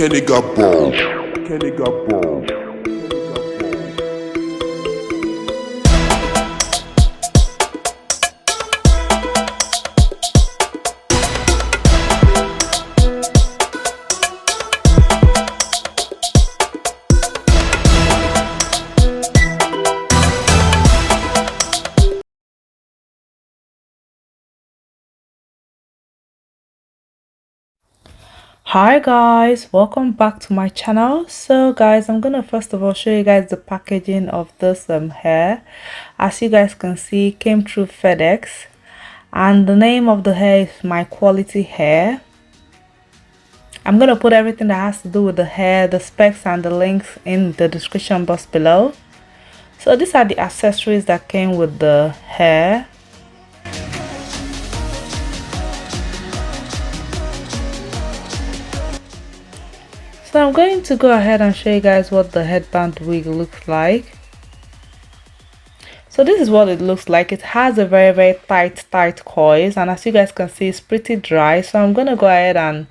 Kenny got bald. Kenny got bald. Hi guys, welcome back to my channel. So guys, I'm gonna first of all show you guys the packaging of this hair. As you guys can see, it came through FedEx, and the name of the hair is Myqualityhair. I'm gonna put everything that has to do with the hair, the specs and the links in the description box below. So these are the accessories that came with the hair. So I'm going to go ahead and show you guys what the headband wig looks like. So this is what it looks like. It has a very tight coils, and as you guys can see, it's pretty dry. So I'm gonna go ahead and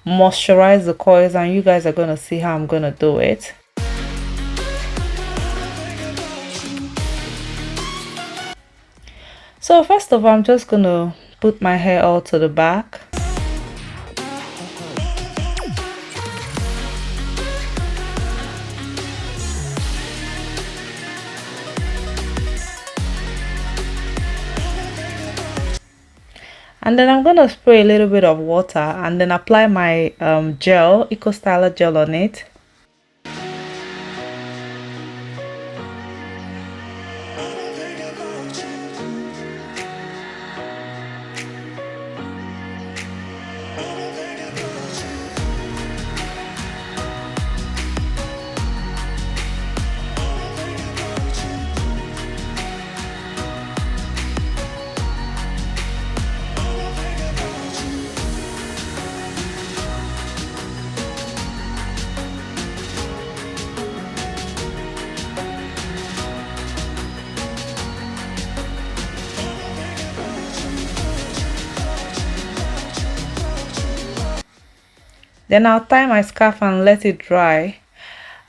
moisturize the coils, and you guys are gonna see how I'm gonna do it. So first of all, I'm just gonna put my hair all to the back. And then I'm gonna spray a little bit of water and then apply my gel, Eco Styler gel on it. Then I'll tie my scarf and let it dry.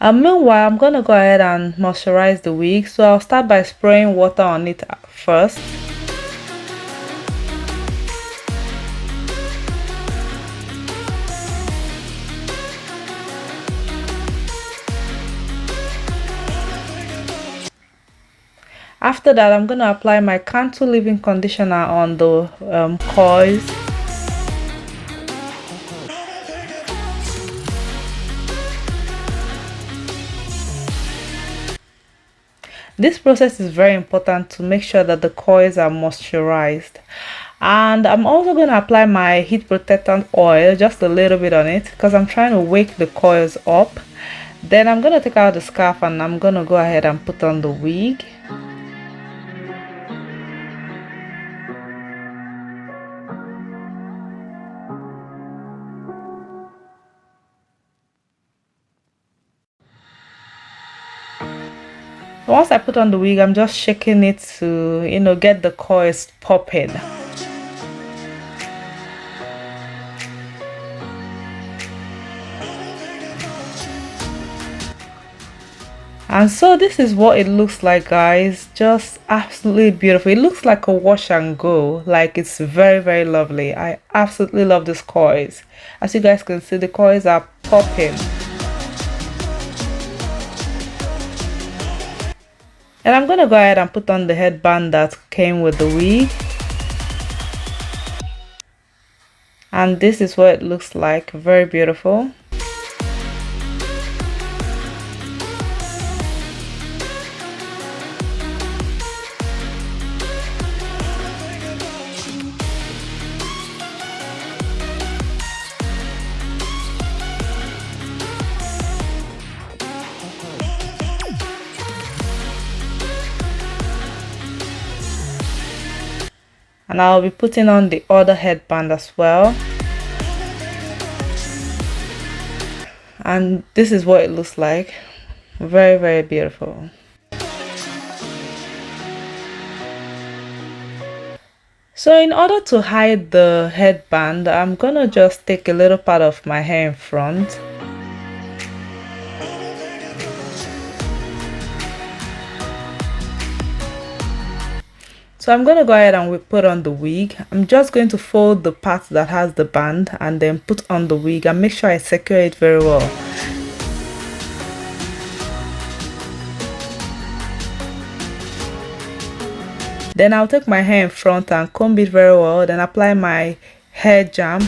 Meanwhile, I'm gonna go ahead and moisturize the wig. So I'll start by spraying water on it first. After that, I'm gonna apply my Cantu leave-in conditioner on the coils. This process is very important to make sure that the coils are moisturized. And I'm also going to apply my heat protectant oil, just a little bit on it, because I'm trying to wake the coils up. Then I'm going to take out the scarf and I'm going to go ahead and put on the wig. Once I put on the wig, I'm just shaking it to, get the coils popping. And so this is what it looks like, guys. Just absolutely beautiful. It looks like a wash and go. Like, it's very lovely. I absolutely love these coils. As you guys can see, the coils are popping. And I'm gonna go ahead and put on the headband that came with the wig. And this is what it looks like. Very beautiful. And I'll be putting on the other headband as well. And this is what it looks like. Very beautiful. So in order to hide the headband, I'm gonna just take a little part of my hair in front. So I'm going to go ahead and put on the wig. I'm just going to fold the part that has the band and then put on the wig and make sure I secure it very well. Then I'll take my hair in front and comb it very well, then apply my hair jam.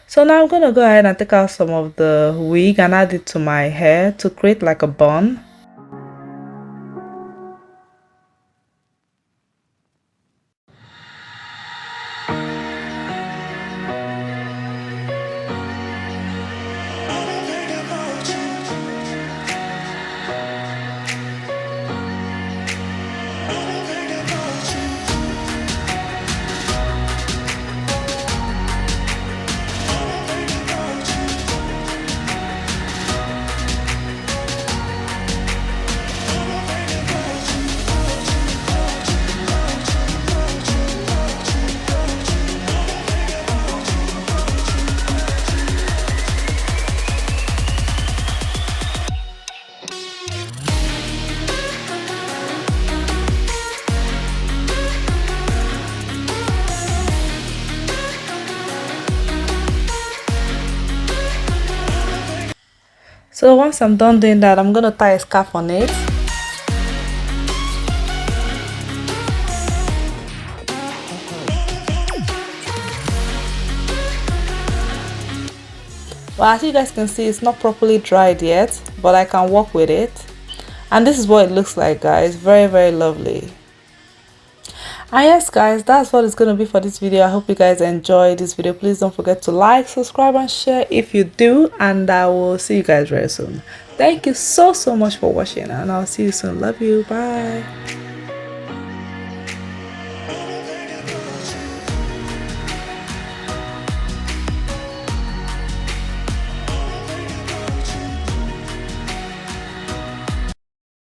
So now I'm going to go ahead and take out some of the wig and add it to my hair to create like a bun. So once I'm done doing that, I'm going to tie a scarf on it. Well, as you guys can see, it's not properly dried yet, but I can work with it. And this is what it looks like, guys. Very, very lovely. And yes, guys, that's what it's going to be for this video. I hope you guys enjoyed this video. Please don't forget to like, subscribe, and share if you do. And I will see you guys very soon. Thank you so much for watching, and I'll see you soon. Love you. Bye.